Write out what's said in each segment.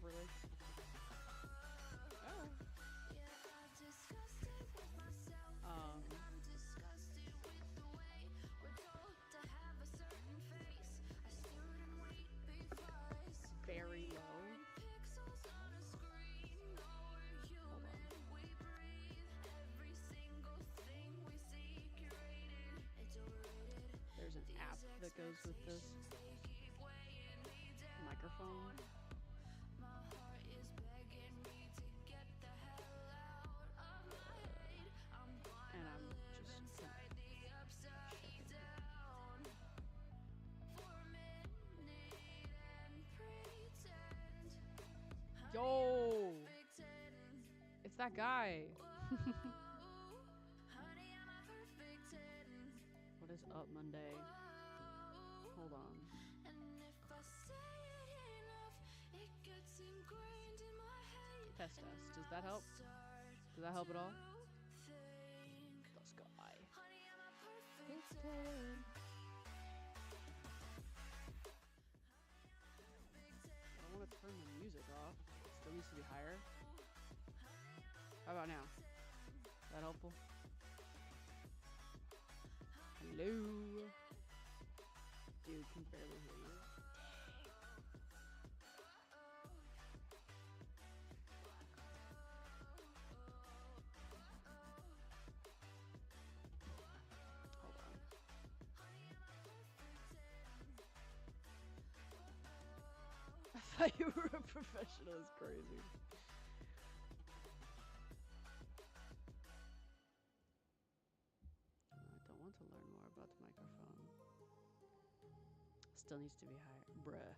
properly. Oh. Very low. Hold on. There's an app that goes with this microphone. And I'm just yo, it's that guy. What is up, Monday? Hold on. Test. Does that help? Does that help at all? Let's go. I don't want to turn the music off. It still needs to be higher. How about now? Is that helpful? Hello? Dude, can barely hear you. Hold on. I thought you were a professional. It's crazy. To learn more about the microphone. Still needs to be higher. Bruh.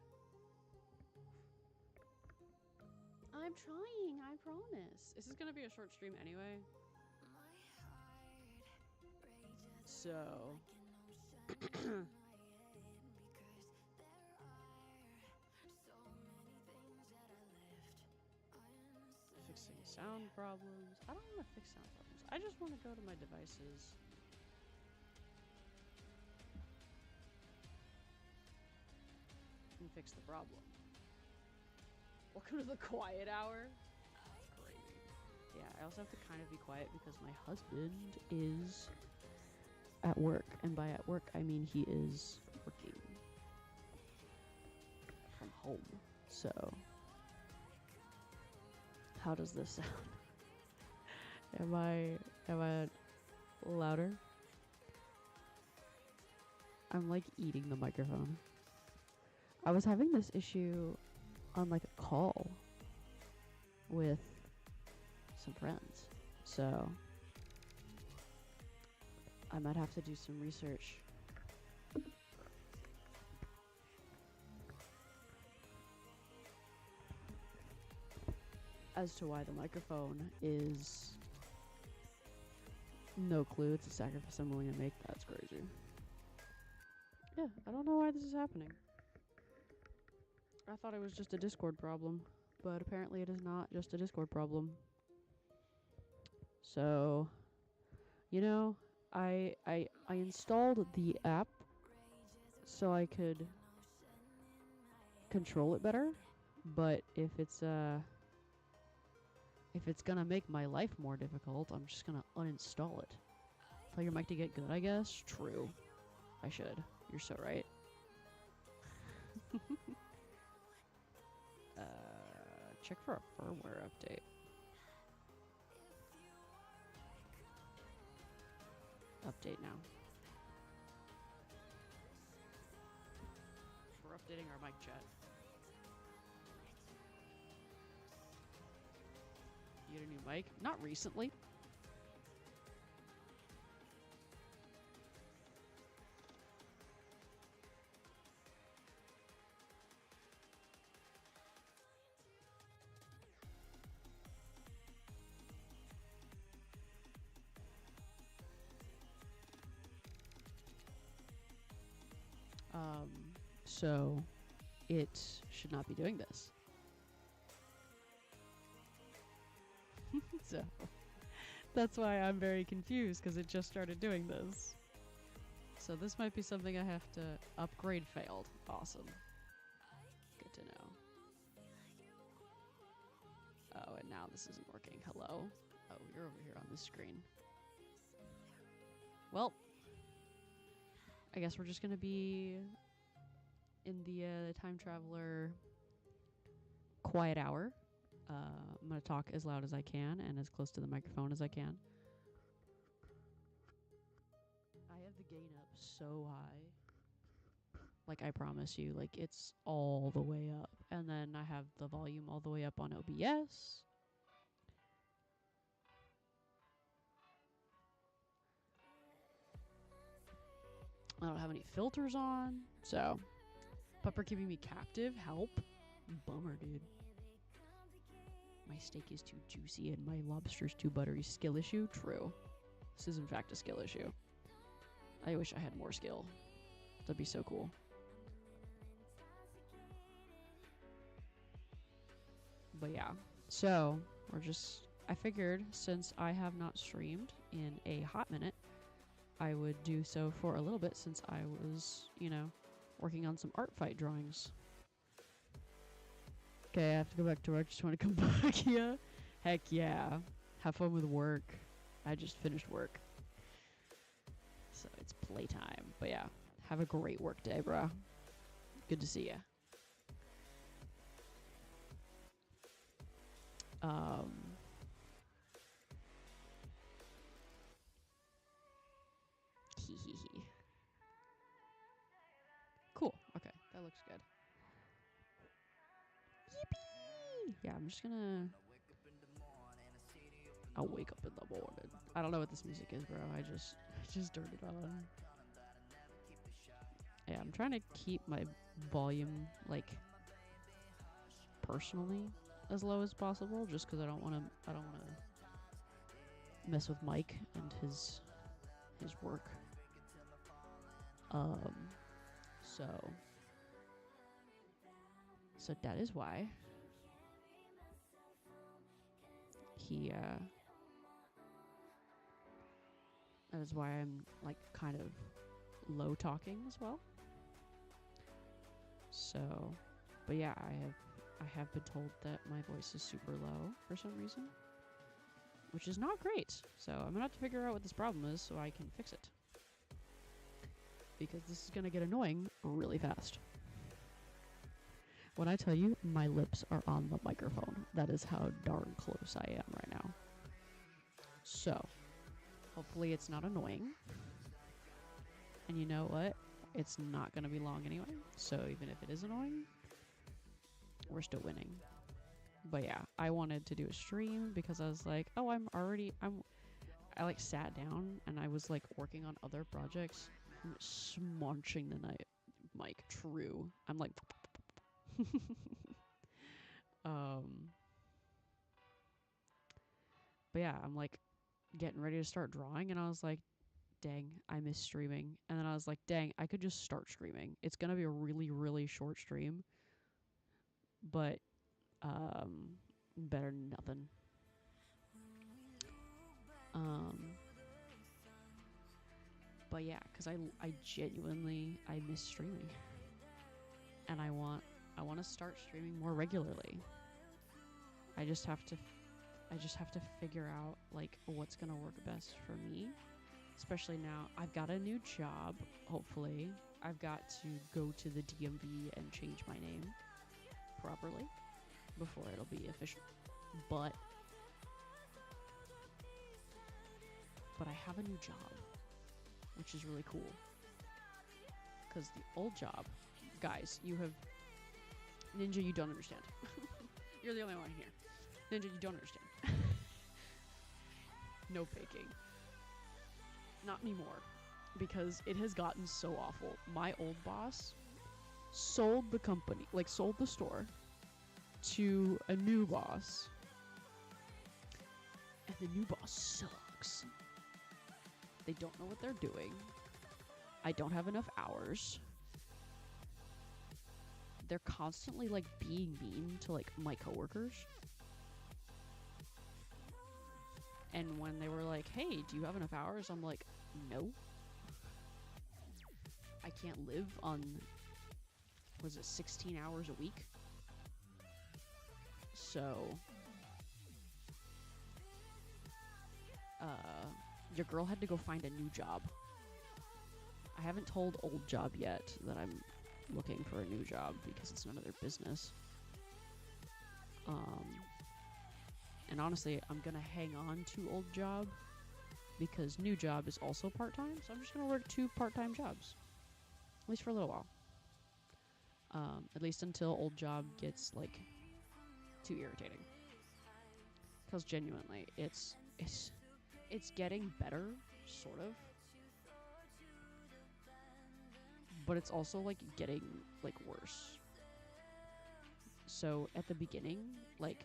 I'm trying, I promise. This is gonna be a short stream anyway. So fixing sound problems. I don't want to fix sound problems. I just want to go to my devices. And fix the problem. Welcome to the quiet hour. Crazy. Yeah, I also have to kind of be quiet because my husband is at work, and by at work I mean he is working from home. So how does this sound? Am I louder? I'm like eating the microphone. I was having this issue on like a call with some friends, so I might have to do some research. As to why the microphone is no clue. It's a sacrifice I'm willing to make. That's crazy. Yeah, I don't know why this is happening. I thought it was just a Discord problem, but apparently it is not just a Discord problem. So, you know, I installed the app so I could control it better, but if it's gonna make my life more difficult, I'm just gonna uninstall it. Tell your mic to get good, I guess? True. I should. You're so right. Check for a firmware update. Update now. We're updating our mic chat. You get a new mic? Not recently. So it should not be doing this. So that's why I'm very confused, because it just started doing this. So this might be something I have to upgrade. Failed. Awesome. Good to know. Now this isn't working. Hello? Oh, you're over here on the screen. Well, I guess we're just gonna be in the time traveler quiet hour. I'm gonna talk as loud as I can and as close to the microphone as I can. I have the gain up so high. Like, I promise you, like, it's all the way up. And then I have the volume all the way up on OBS. I don't have any filters on. So, Pupper keeping me captive. Help. Bummer, dude. My steak is too juicy and my lobster's too buttery. Skill issue? True. This is, in fact, a skill issue. I wish I had more skill. That'd be so cool. But yeah. So, we're just... I figured, since I have not streamed in a hot minute, I would do so for a little bit since I was, you know, working on some art fight drawings. Okay, I have to go back to work. Just want to come back. Yeah. Heck yeah. Have fun with work. I just finished work. So it's playtime. But yeah, have a great work day, bro. Good to see ya. Cool. Okay, that looks good. Yippee! Yeah, I'm just gonna... I'll wake up in the morning. I don't know what this music is, bro. I just turned it on. Yeah, I'm trying to keep my volume, like, personally as low as possible, just because I don't want to mess with Mike and his work. So that is why that is why I'm like kind of low talking as well. So, but yeah, I have been told that my voice is super low for some reason, which is not great. So I'm gonna have to figure out what this problem is so I can fix it, because this is gonna get annoying really fast. When I tell you my lips are on the microphone, that is how darn close I am right now. So, hopefully it's not annoying. And you know what? It's not going to be long anyway. So even if it is annoying, we're still winning. But yeah, I wanted to do a stream because I was like, oh, I like sat down and I was like working on other projects. I'm smunching the night. Mike, true. I'm like... But yeah, I'm like getting ready to start drawing and I was like, dang, I miss streaming. And then I was like, dang, I could just start streaming. It's gonna be a really, really short stream, but better than nothing. But yeah, because I genuinely miss streaming, and I want to start streaming more regularly. I just have to figure out like what's gonna work best for me, especially now I've got a new job. Hopefully, I've got to go to the DMV and change my name properly before it'll be official. But I have a new job, which is really cool. Because the old job, guys, Ninja, you don't understand. You're the only one here. Ninja, you don't understand. No faking. Not anymore. Because it has gotten so awful. My old boss sold the company, like sold the store to a new boss. And the new boss sucks. They don't know what they're doing. I don't have enough hours. They're constantly like being mean to like my coworkers. And when they were like, hey, do you have enough hours? I'm like, no. I can't live on, was it 16 hours a week? So, your girl had to go find a new job. I haven't told old job yet that I'm looking for a new job because it's none of their business. And honestly, I'm gonna hang on to old job because new job is also part-time, so I'm just gonna work 2 part-time jobs, at least for a little while. At least until old job gets like too irritating. Because genuinely, it's getting better, sort of. But it's also like getting like worse. So at the beginning, like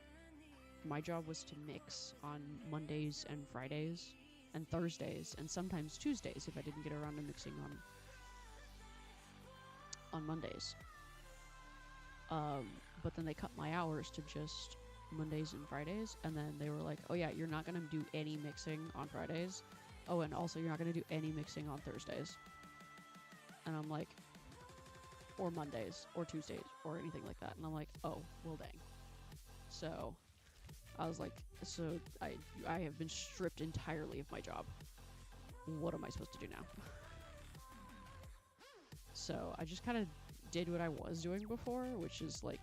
my job was to mix on Mondays and Fridays and Thursdays and sometimes Tuesdays if I didn't get around to mixing on Mondays. But then they cut my hours to just Mondays and Fridays, and then they were like, oh yeah, you're not gonna do any mixing on Fridays. Oh, and also you're not gonna do any mixing on Thursdays. And I'm like, or Mondays, or Tuesdays, or anything like that. And I'm like, oh, well dang. So, I was like, so I have been stripped entirely of my job. What am I supposed to do now? So, I just kind of did what I was doing before, which is like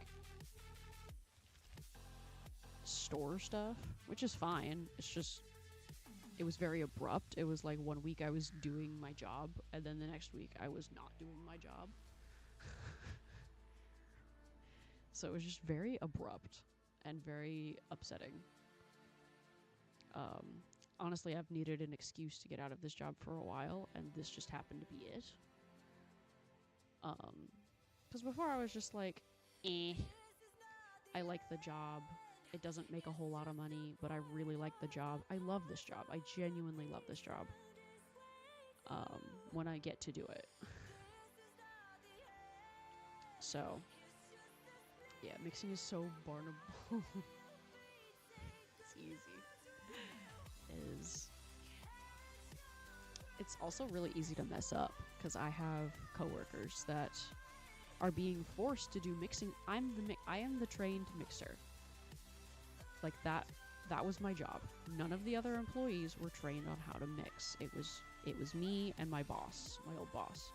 store stuff, which is fine. It's just, it was very abrupt. It was like 1 week I was doing my job, and then the next week I was not doing my job. So it was just very abrupt and very upsetting. Honestly, I've needed an excuse to get out of this job for a while, and this just happened to be it. Because before I was just like, I like the job. It doesn't make a whole lot of money, but I really like the job. I love this job. I genuinely love this job. When I get to do it. So, yeah, mixing is so barnable. It's easy. It's also really easy to mess up, because I have coworkers that are being forced to do mixing. I am the trained mixer. Like that was my job. None of the other employees were trained on how to mix. It was me and my boss, my old boss.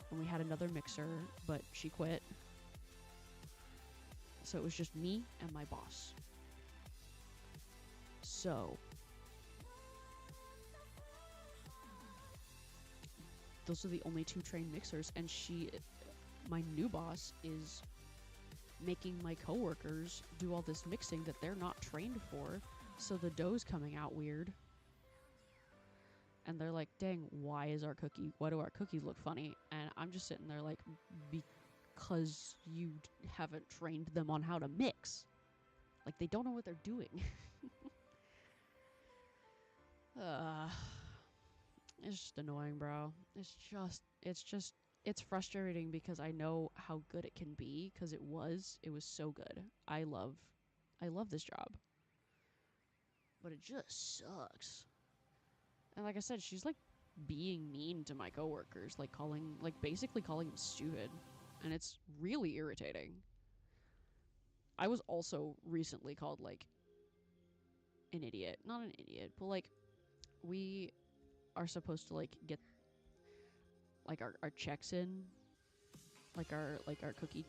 And we had another mixer, but she quit. So it was just me and my boss. So those are the only 2 trained mixers, and my new boss is making my coworkers do all this mixing that they're not trained for, so the dough's coming out weird. And they're like, dang, why do our cookies look funny? And I'm just sitting there like, because you haven't trained them on how to mix. Like, they don't know what they're doing. It's just annoying, bro. It's frustrating because I know how good it can be, because it was so good. I love this job. But it just sucks. And like I said, she's like being mean to my coworkers, like basically calling them stupid. And it's really irritating. I was also recently called like an idiot. Not an idiot, but like we are supposed to like get like our checks in, like our cookie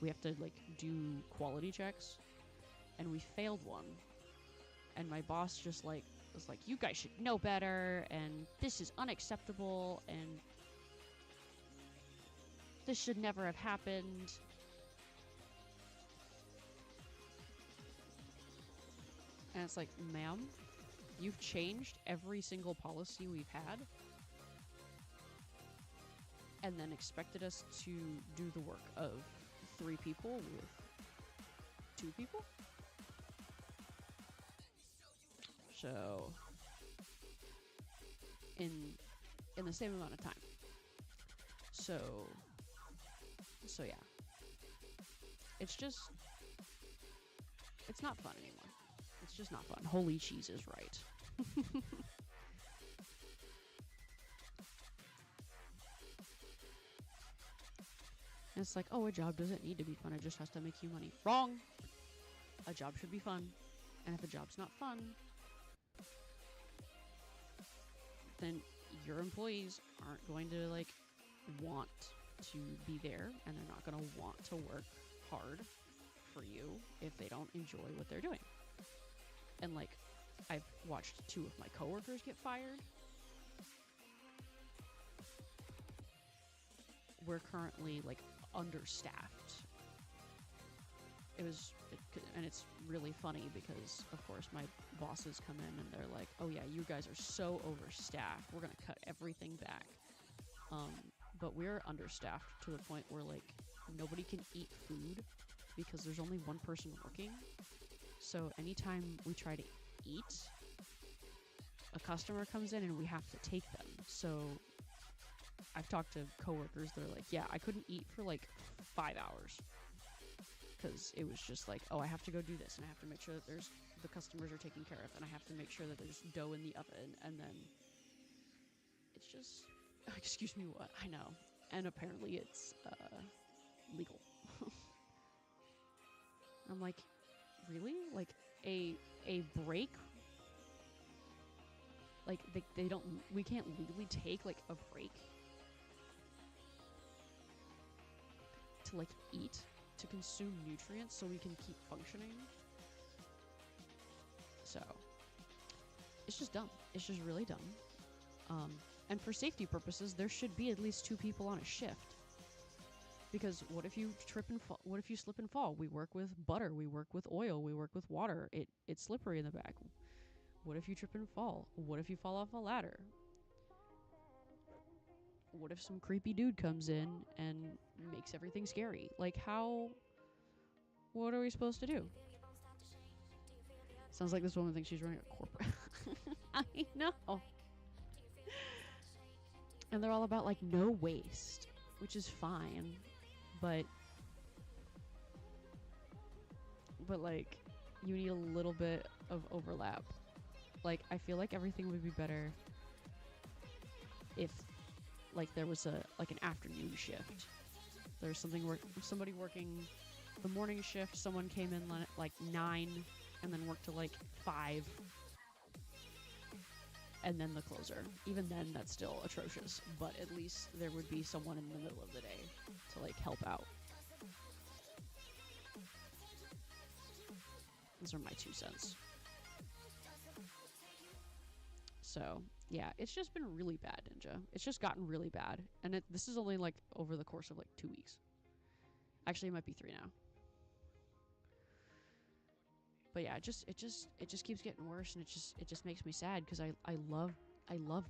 we have to like do quality checks, and we failed one, and my boss just like was like, you guys should know better, and this is unacceptable, and this should never have happened. And it's like, ma'am, you've changed every single policy we've had, and then expected us to do the work of 3 people with 2 people? So, in the same amount of time. So yeah. It's not fun anymore. It's just not fun. Holy cheese is right. And it's like, oh, a job doesn't need to be fun. It just has to make you money. Wrong! A job should be fun. And if a job's not fun, then your employees aren't going to like want to be there, and they're not going to want to work hard for you if they don't enjoy what they're doing. And like, I've watched 2 of my coworkers get fired. We're currently like understaffed. And it's really funny because of course my bosses come in and they're like, oh yeah, you guys are so overstaffed, we're gonna cut everything back. But we're understaffed to the point where like nobody can eat food because there's only one person working. So anytime we try to eat, a customer comes in and we have to take them. So I've talked to coworkers, they're like, yeah, I couldn't eat for like 5 hours because it was just like, oh, I have to go do this and I have to make sure that the customers are taken care of, and I have to make sure that there's dough in the oven, and then it's just, excuse me, what? I know. And apparently it's legal. I'm like, really? Like a break? Like we can't legally take like a break to like eat, to consume nutrients so we can keep functioning. So it's just dumb. It's just really dumb. And for safety purposes, there should be at least 2 people on a shift. Because what if you trip and fall? What if you slip and fall? We work with butter. We work with oil. We work with water. It's slippery in the back. What if you trip and fall? What if you fall off a ladder? What if some creepy dude comes in and makes everything scary? Like what are we supposed to do? Sounds like this woman thinks she's running a corporate. I know. And they're all about like no waste, which is fine, but like you need a little bit of overlap. Like I feel like everything would be better if like there was an afternoon shift. There's somebody working the morning shift, someone came in like 9 and then worked till like 5. And then the closer. Even then, that's still atrocious. But at least there would be someone in the middle of the day to like help out. Those are my 2 cents. So yeah, it's just been really bad, Ninja. It's just gotten really bad, and this is only like over the course of like 2 weeks. Actually, it might be 3 now. But yeah, it just keeps getting worse, and it just makes me sad because I love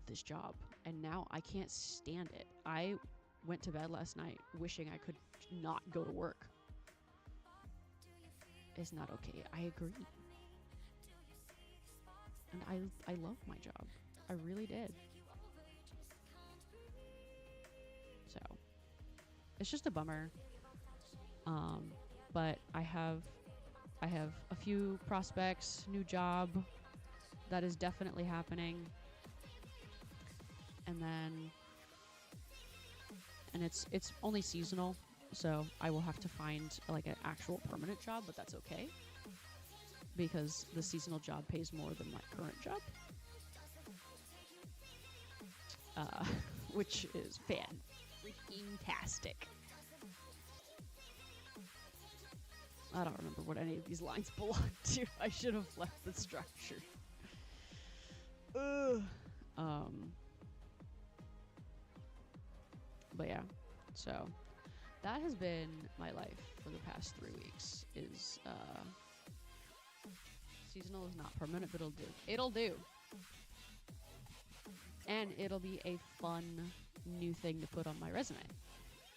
this job, and now I can't stand it. I went to bed last night wishing I could not go to work. It's not okay. I agree. And I love my job. I really did. So it's just a bummer. But I have a few prospects, new job that is definitely happening. And it's only seasonal, so I will have to find like an actual permanent job, but that's okay because the seasonal job pays more than my current job. Which is fan-freaking-tastic. I don't remember what any of these lines belong to. I should have left the structure. But yeah, so that has been my life for the past 3 weeks. Seasonal is not permanent, but it'll do. It'll do. And it'll be a fun new thing to put on my resume,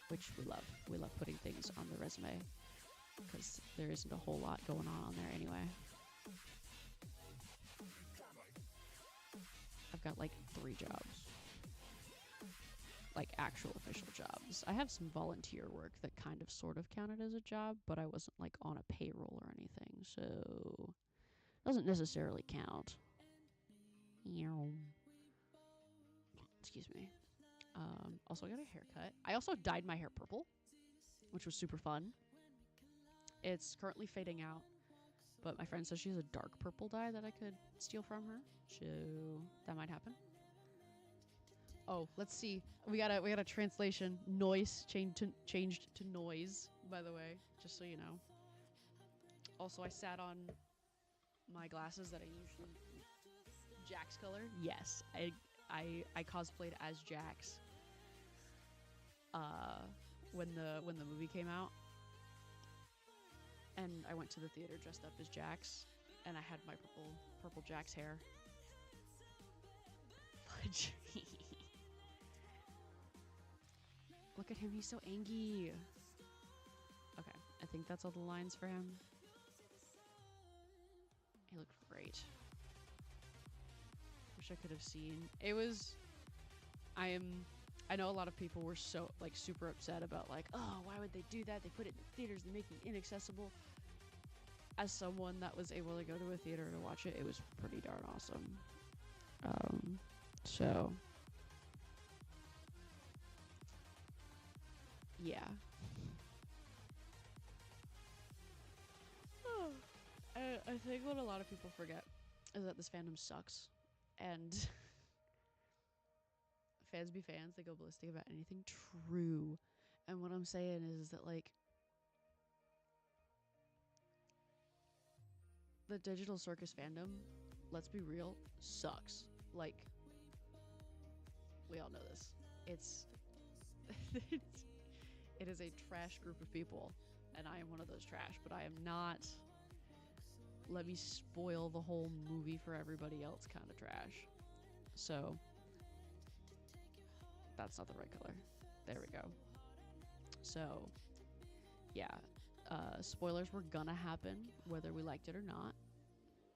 which we love. We love putting things on the resume because there isn't a whole lot going on there anyway. I've got like 3 jobs. Like actual official jobs. I have some volunteer work that kind of sort of counted as a job, but I wasn't like on a payroll or anything, so it doesn't necessarily count. Excuse me. Also got a haircut. I also dyed my hair purple, which was super fun. It's currently fading out, but my friend says she has a dark purple dye that I could steal from her, so that might happen. Oh, let's see. We got a translation. Noise changed to noise, by the way, just so you know. Also, I sat on my glasses that I usually Jax color. Yes, I cosplayed as Jax. When the movie came out, and I went to the theater dressed up as Jax, and I had my purple Jax hair. Fudge. Look at him, he's so angry. Okay, I think that's all the lines for him. He looked great. Wish I could have seen. It was. I know a lot of people were so like super upset about like, oh, why would they do that? They put it in the theaters, they make it inaccessible. As someone that was able to go to a theater to watch it, it was pretty darn awesome. So yeah. I think what a lot of people forget is that this fandom sucks, and fans be fans. They go ballistic about anything true, and what I'm saying is that like the digital circus fandom, let's be real, sucks. Like we all know this. It's it is a trash group of people, and I am one of those trash, but I am not. Let me spoil the whole movie for everybody else kind of trash. So that's not the right color. There we go. So yeah, spoilers were gonna happen whether we liked it or not,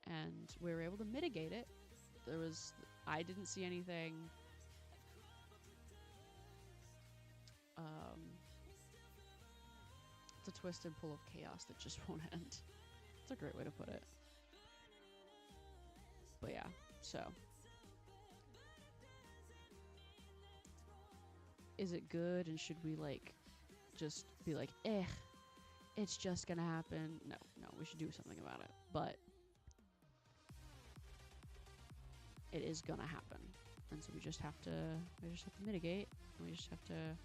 and we were able to mitigate it. I didn't see anything it's a twist and pull of chaos that just won't end. It's a great way to put it. But yeah, so. Is it good, and should we like just be like, it's just gonna happen? No, we should do something about it. But it is gonna happen. And so we just have to mitigate. We just have to.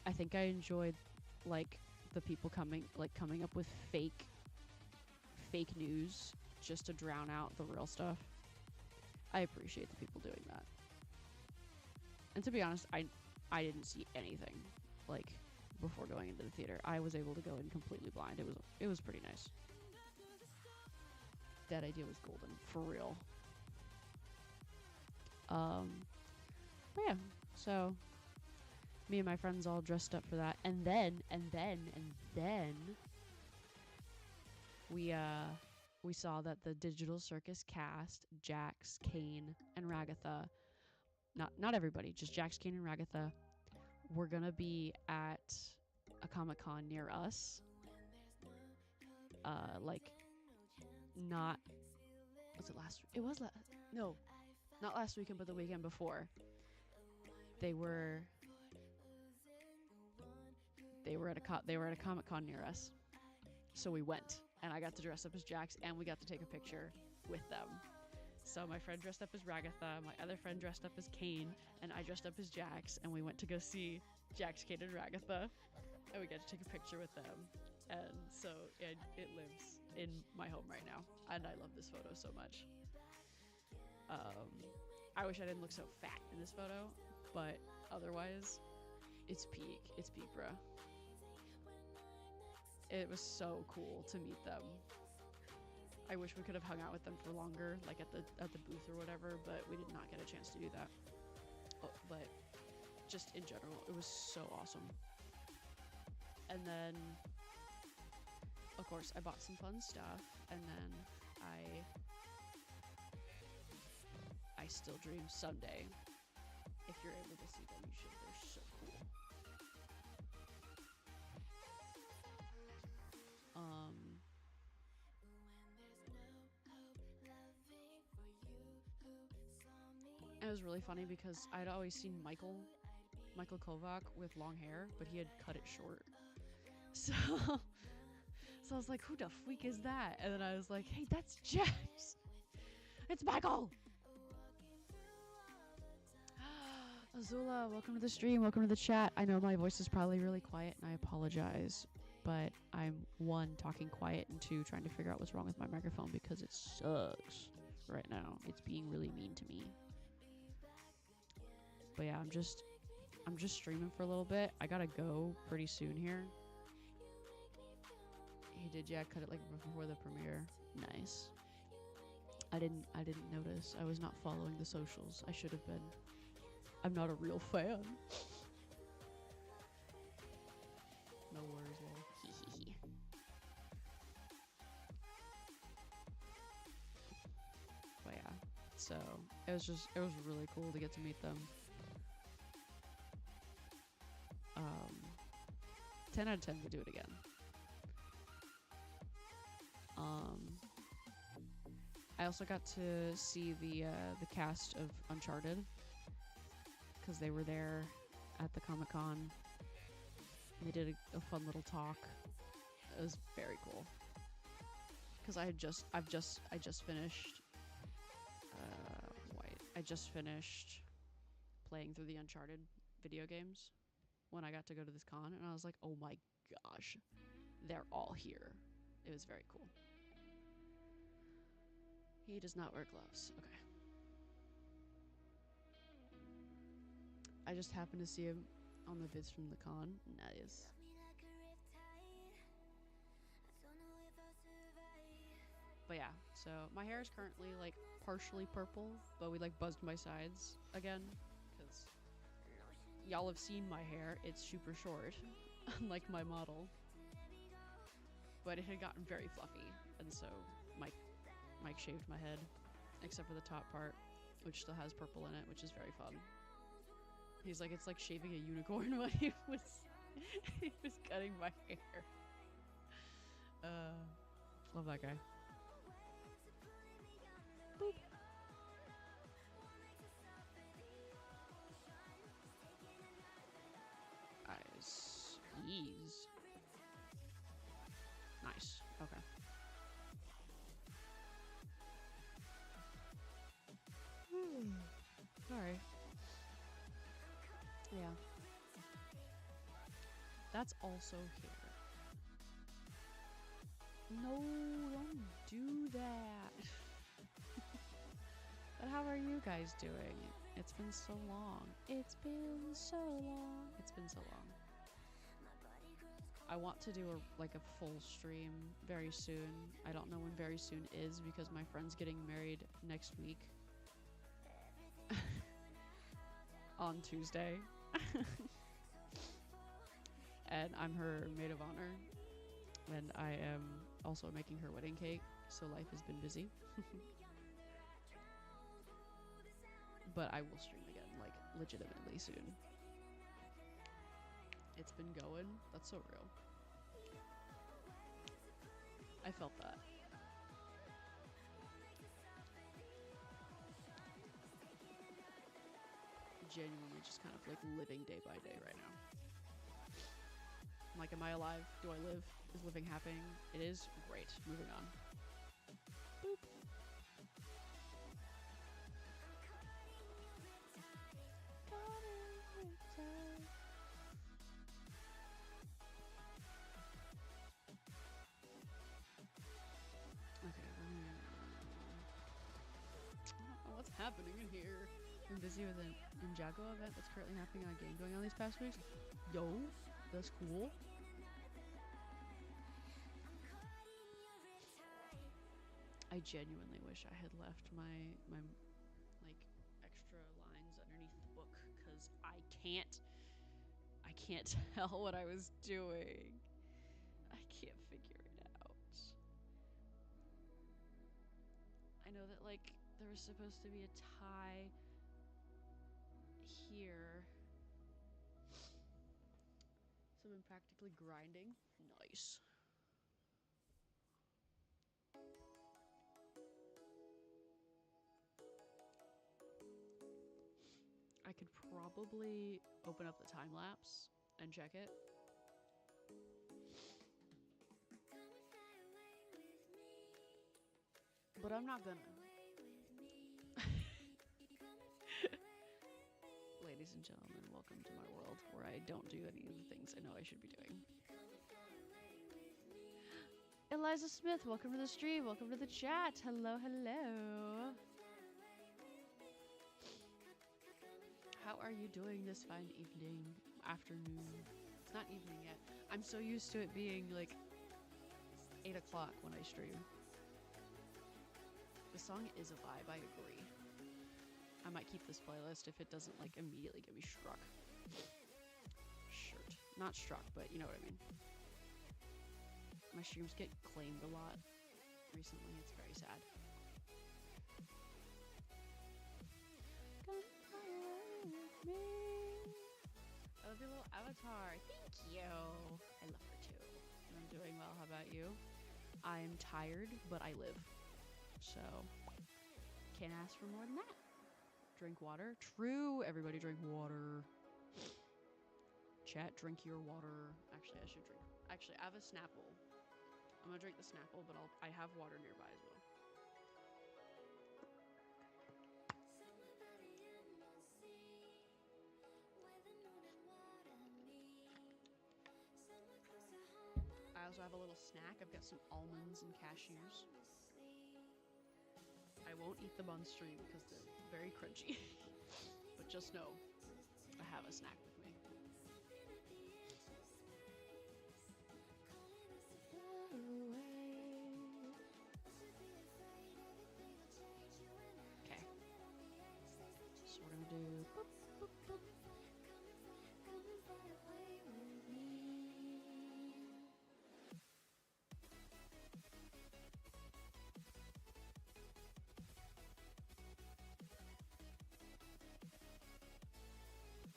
I think I enjoyed like the people coming up with fake news just to drown out the real stuff. I appreciate the people doing that. And to be honest, I didn't see anything like before going into the theater. I was able to go in completely blind. It was pretty nice. That idea was golden, for real. But yeah, so me and my friends all dressed up for that, and then we saw that the Digital Circus cast, Jax, Kane, and Ragatha, not everybody, just Jax, Kane, and Ragatha, were gonna be at a Comic-Con near us. Like, not, was it last? It was no, not last weekend, but the weekend before. They were at a Comic-Con near us, so we went, and I got to dress up as Jax, and we got to take a picture with them. So my friend dressed up as Ragatha, my other friend dressed up as Kane, and I dressed up as Jax, and we went to go see Jax, Kane, and Ragatha, and we got to take a picture with them. And so it lives in my home right now, and I love this photo so much. I wish I didn't look so fat in this photo, but otherwise, it's peak, bruh. It was so cool to meet them. I wish we could have hung out with them for longer, like at the booth or whatever, but we did not get a chance to do that. Oh, but just in general, it was so awesome. And then, of course, I bought some fun stuff, and then I still dream someday. If you're able to see them, you should. They're so cool. It was really funny because I'd always seen Michael Kovac with long hair, but he had cut it short. So I was like, who the freak is that? And then I was like, hey, that's Jax. It's Michael. Azula, welcome to the stream. Welcome to the chat. I know my voice is probably really quiet, and I apologize. But I'm, one, talking quiet, and two, trying to figure out what's wrong with my microphone because it sucks right now. It's being really mean to me. But yeah, I'm just streaming for a little bit. I gotta go pretty soon here. He did, yeah, cut it like before the premiere. Nice. I didn't notice. I was not following the socials. I should have been. I'm not a real fan. No worries, lol. But yeah, so it was really cool to get to meet them. 10 out of 10 would do it again. I also got to see the cast of Uncharted because they were there at the Comic-Con. They did a fun little talk. It was very cool. Because I just finished. I just finished playing through the Uncharted video games when I got to go to this con, and I was like, oh my gosh, they're all here. It was very cool. He does not wear gloves. Okay. I just happened to see him on the vids from the con. Nice. But yeah, so my hair is currently like partially purple, but we like buzzed my sides again because y'all have seen my hair. It's super short, unlike my model. But it had gotten very fluffy, and so Mike shaved my head, except for the top part, which still has purple in it, which is very fun. He's like, it's like shaving a unicorn when he was cutting my hair. Love that guy. Boop. Eyes. Ease. Nice. Okay. Sorry. Yeah. That's also here. No, don't do that. But how are you guys doing? It's been so long. It's been so long. It's been so long. I want to do a full stream very soon. I don't know when very soon is because my friend's getting married next week. On Tuesday. And I'm her maid of honor. And I am also making her wedding cake, so life has been busy. But I will stream again, like, legitimately soon. It's been going. That's so real. I felt that. Genuinely just kind of like living day by day right now. I'm like, am I alive? Do I live? Is living happening? It is? Great. Moving on. Boop. Okay. What's happening in here? I'm busy with an Ninjago event that's currently happening on a game going on these past weeks. Yo, that's cool. I genuinely wish I had left my like extra lines underneath the book because I can't tell what I was doing. I can't figure it out. I know that like there was supposed to be a tie here. So I've been practically grinding. Nice. I could probably open up the time lapse and check it. But I'm not gonna. Ladies ladies and gentlemen. Welcome to my world where I don't do any of the things I know I should be doing. Eliza Smith, welcome to the stream. Welcome to the chat. Hello, hello. How are you doing this fine evening, afternoon? It's not evening yet. I'm so used to it being like 8 o'clock when I stream. The song is a vibe, I agree. I might keep this playlist if it doesn't like immediately get me struck. Shirt. Not struck, but you know what I mean. My streams get claimed a lot recently. It's very sad. Come fly away with me. I love your little avatar. Thank you. I love her too. I'm doing well. How about you? I am tired, but I live. So, can't ask for more than that. Drink water. True. Everybody drink water. Chat, drink your water. Actually, I should drink. Actually, I have a Snapple. I'm gonna drink the Snapple, but I have water nearby as well. I also have a little snack. I've got some almonds and cashews. I won't eat them on stream because they're very crunchy. But just know, I have a snack with me. Okay. So we're gonna do boop, boop, boop.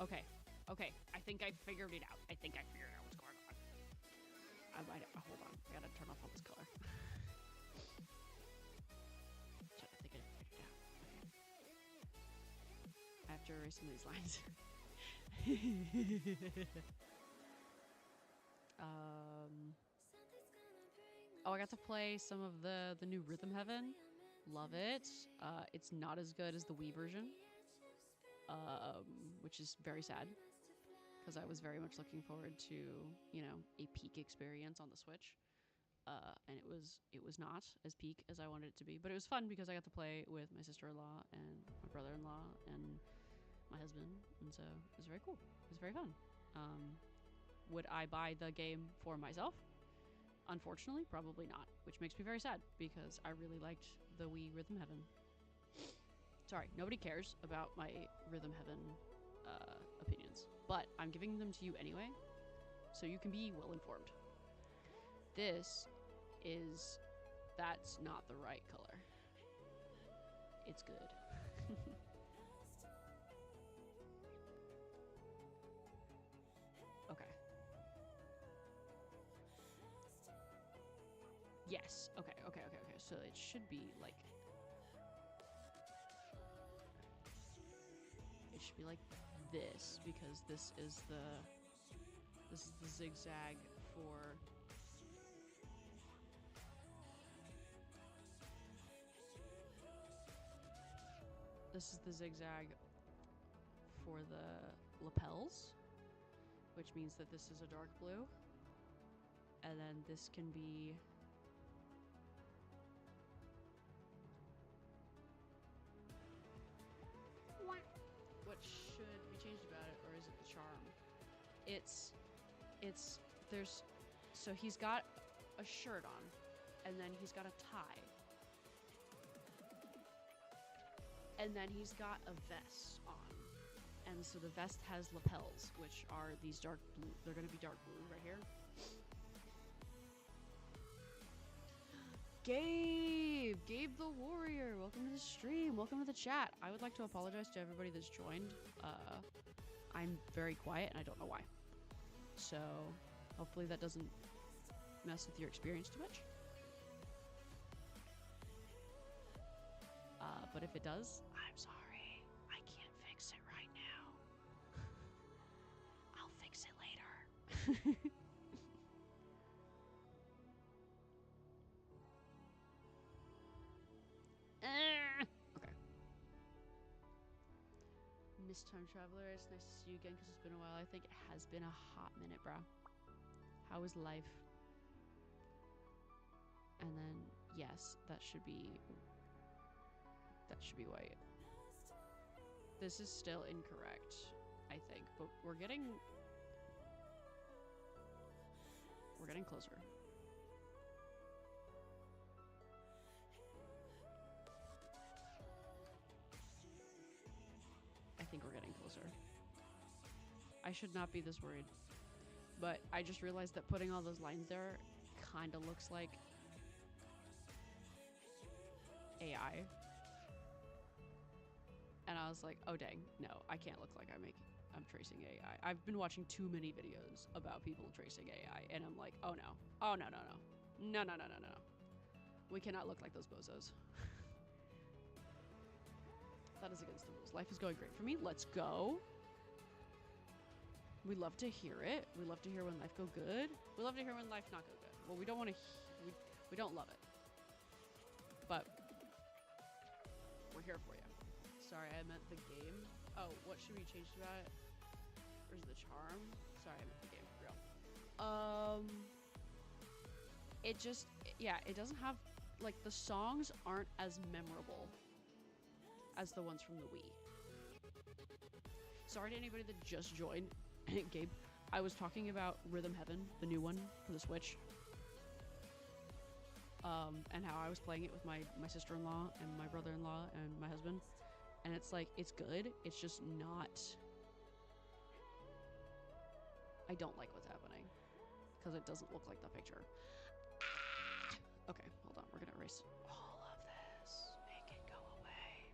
Okay, okay, I think I figured it out. I think I figured out what's going on. I might, hold on, I gotta turn off all this color. I think I figured it out. Okay. I have to erase some of these lines. Oh, I got to play some of the new Rhythm Heaven. Love it. It's not as good as the Wii version. Which is very sad because I was very much looking forward to, you know, a peak experience on the Switch. And it was not as peak as I wanted it to be, but it was fun because I got to play with my sister-in-law and my brother-in-law and my husband, and so it was very cool. It was very fun. Would I buy the game for myself? Unfortunately, probably not, which makes me very sad because I really liked the Wii Rhythm Heaven. Sorry, nobody cares about my Rhythm Heaven opinions, but I'm giving them to you anyway, so you can be well informed. That's not the right color. It's good. Okay. Yes. Okay. So it should be like... It should be like this, because this is the zigzag for... This is the zigzag for the lapels, which means that this is a dark blue. And then this can be... What should be changed about it, or is it the charm? So he's got a shirt on, and then he's got a tie. And then he's got a vest on. And so the vest has lapels, which are these dark blue. They're going to be dark blue right here. Gabe the Warrior, welcome to the stream. Welcome to the chat. I would like to apologize to everybody that's joined. I'm very quiet, and I don't know why. So hopefully that doesn't mess with your experience too much. But if it does, I'm sorry. I can't fix it right now. I'll fix it later. Okay. Miss Time Traveler, it's nice to see you again because it's been a while. I think it has been a hot minute, bro. How is life? And then, yes, that should be white. This is still incorrect, I think, but we're getting closer. I think we're getting closer. I should not be this worried, but I just realized that putting all those lines there kind of looks like AI. And I was like, oh dang, no, I can't look like I'm tracing AI. I've been watching too many videos about people tracing AI, and I'm like, oh no. Oh no, no, no. No, no, no, no, no. We cannot look like those bozos. That is against the rules. Life is going great for me. Let's go. We love to hear it. We love to hear when life go good. We love to hear when life not go good. Well, we don't want to, we don't love it. But we're here for you. Sorry, I meant the game. Oh, what should we change about it? Where's the charm? Sorry, I meant the game for real. It just, yeah, it doesn't have, like, the songs aren't as memorable as the ones from the Wii. Sorry to anybody that just joined. Gabe, I was talking about Rhythm Heaven, the new one for the Switch. And how I was playing it with my sister-in-law and my brother-in-law and my husband. And it's like, it's good. It's just not... I don't like what's happening. Because it doesn't look like the picture. Okay, hold on. We're gonna erase all of this. Make it go away.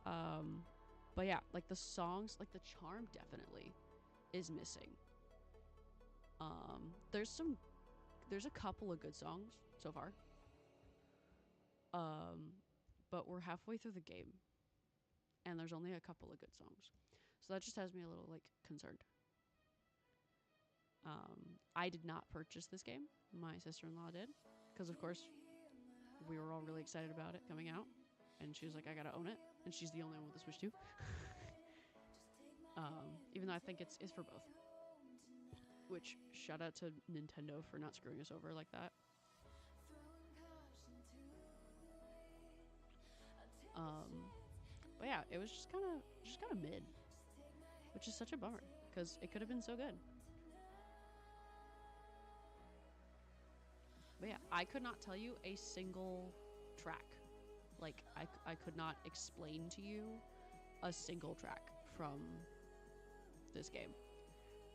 Okay. But yeah, like the songs, like the charm definitely is missing. There's a couple of good songs so far. But we're halfway through the game, and there's only a couple of good songs. So that just has me a little, like, concerned. I did not purchase this game. My sister-in-law did. Because, of course, we were all really excited about it coming out. And she was like, I gotta own it. And she's the only one with a Switch too. Even though I think it's for both. Which, shout out to Nintendo for not screwing us over like that. But yeah, it was just kind of mid. Which is such a bummer. Because it could have been so good. But yeah, I could not tell you a single track. Like, I could not explain to you a single track from this game.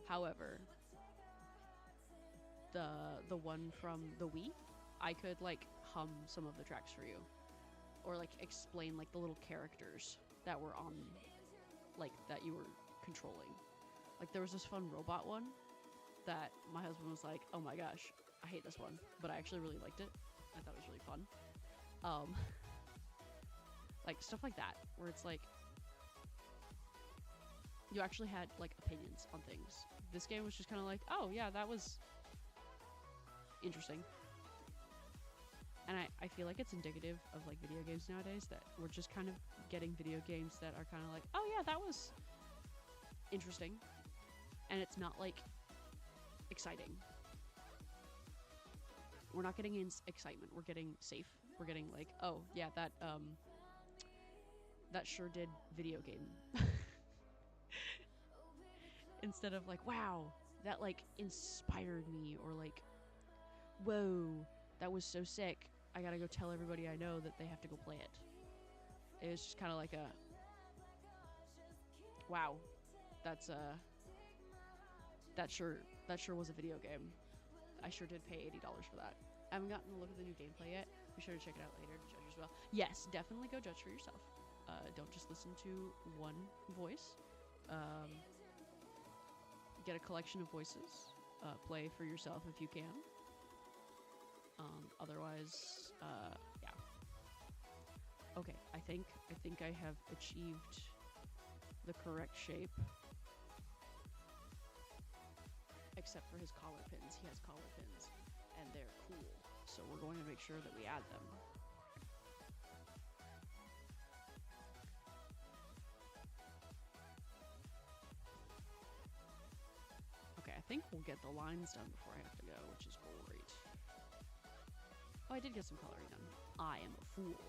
However, the one from the Wii, I could, like, hum some of the tracks for you. Or, like, explain, like, the little characters that were on, like, that you were controlling. Like, there was this fun robot one that my husband was like, oh my gosh, I hate this one, but I actually really liked it. I thought it was really fun. Like, stuff like that, where it's like, you actually had, like, opinions on things. This game was just kind of like, oh yeah, that was interesting. And I feel like it's indicative of, like, video games nowadays, that we're just kind of getting video games that are kind of like, oh yeah, that was interesting. And it's not, like, exciting. We're not getting excitement. We're getting safe. We're getting, like, oh yeah, that sure did video game. Instead of, like, wow, that, like, inspired me, or, like, whoa, that was so sick, I gotta go tell everybody I know that they have to go play it. It was just kind of like a, wow, that sure was a video game. I sure did pay $80 for that. I haven't gotten a look at the new gameplay yet. Be sure to check it out later to judge as well. Yes, definitely go judge for yourself. Don't just listen to one voice. Get a collection of voices. Play for yourself if you can. Otherwise, yeah. Okay, I think I have achieved the correct shape. Except for his collar pins. He has collar pins, and they're cool. So we're going to make sure that we add them. will get the lines done before I have to go, which is great. Oh, I did get some coloring done. I am a fool.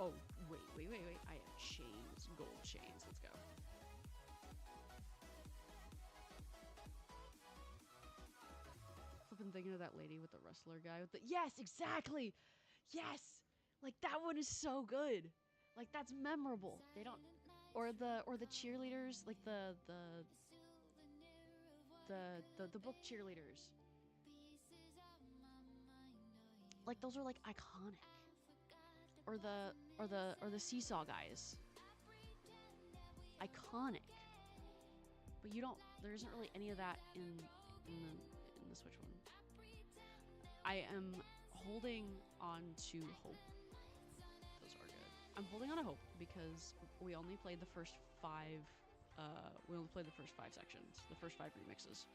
Oh, wait. I have chains, gold chains. Let's go. Flippin' thinking of that lady with the wrestler guy with the— yes, exactly! Yes! Like, that one is so good. Like, that's memorable. They don't— or the cheerleaders, like the book cheerleaders. Like, those are like iconic. Or the seesaw guys. Iconic. But you don't— there isn't really any of that in the Switch one. I am holding on to hope. Those are good. I'm holding on to hope because we only played the first 5 sections, the first 5 remixes.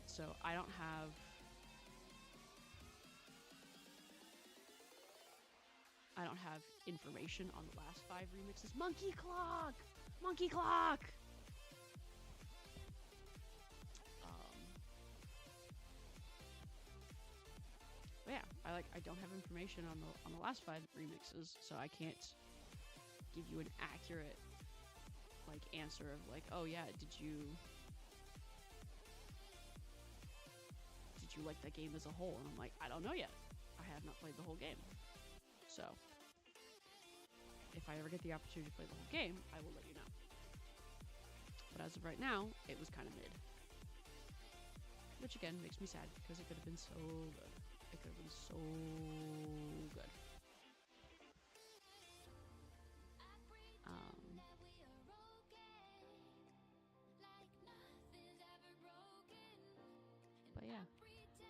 So I don't have information on the last 5 remixes. Monkey clock! Monkey clock! But yeah, I don't have information on the last 5 remixes, so I can't give you an accurate like answer of like, oh yeah, did you like that game as a whole? And I'm like, I don't know yet. I have not played the whole game. So if I ever get the opportunity to play the whole game, I will let you know. But as of right now, it was kind of mid. Which again makes me sad because it could have been so good. It could have been so good. But yeah,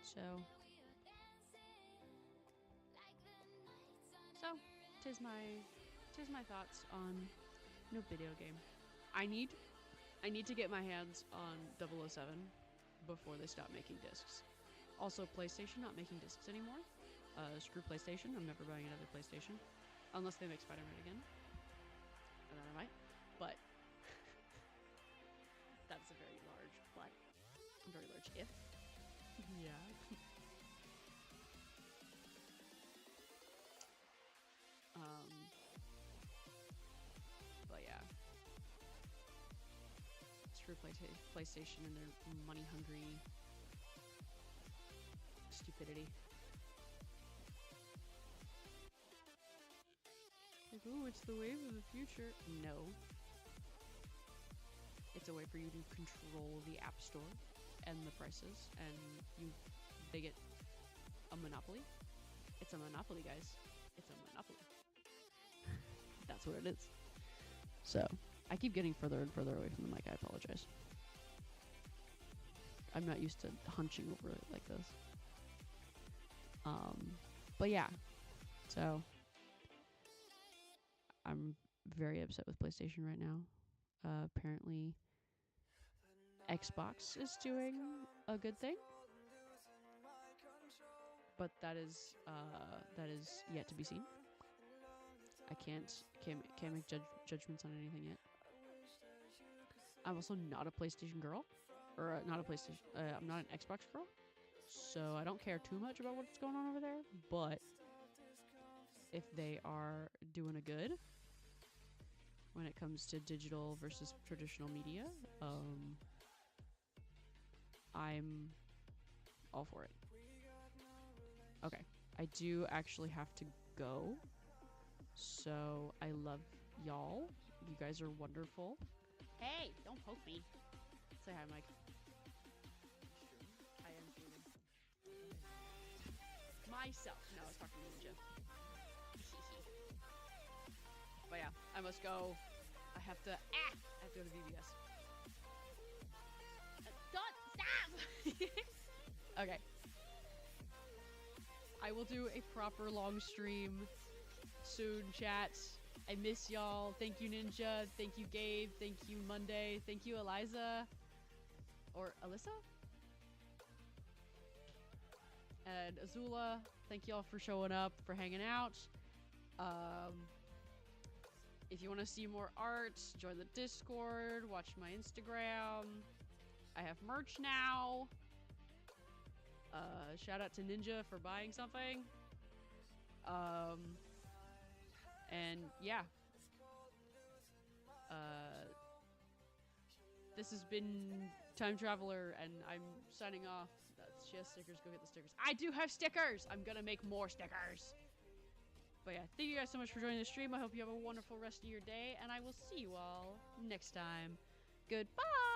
so tis my thoughts on no video game. I need to get my hands on 007 before they stop making discs. Also, PlayStation not making discs anymore. Screw PlayStation. I'm never buying another PlayStation unless they make Spider-Man again, and then I might. But that's a very large if. Yeah. But yeah. Screw PlayStation and their money-hungry stupidity. Like, ooh, it's the wave of the future. No. It's a way for you to control the App Store and the prices, and they get a monopoly. It's a monopoly, guys. It's a monopoly. That's what it is. So, I keep getting further and further away from the mic. I apologize. I'm not used to hunching over it like this. But yeah. So, I'm very upset with PlayStation right now. Apparently, Xbox is doing a good thing. But that is yet to be seen. I can't make judgments on anything yet. I'm also not a PlayStation girl, or not a PlayStation. I'm not an Xbox girl, so I don't care too much about what's going on over there. But if they are doing a good when it comes to digital versus traditional media, I'm all for it. Okay, I do actually have to go. So I love y'all. You guys are wonderful. Hey, don't poke me. Say hi, Mike. I am streaming. Myself. No, I was talking to Ninja. But yeah, I must go. I have to go to VBS. Stop! Okay. I will do a proper long stream soon, chat. I miss y'all. Thank you, Ninja. Thank you, Gabe. Thank you, Monday. Thank you, Eliza. Or Alyssa? And Azula. Thank y'all for showing up, for hanging out. If you want to see more art, join the Discord, watch my Instagram. I have merch now. Shout out to Ninja for buying something. And yeah. This has been Time Traveler, and I'm signing off. She has stickers. Go get the stickers. I do have stickers! I'm gonna make more stickers. But yeah, thank you guys so much for joining the stream. I hope you have a wonderful rest of your day, and I will see you all next time. Goodbye!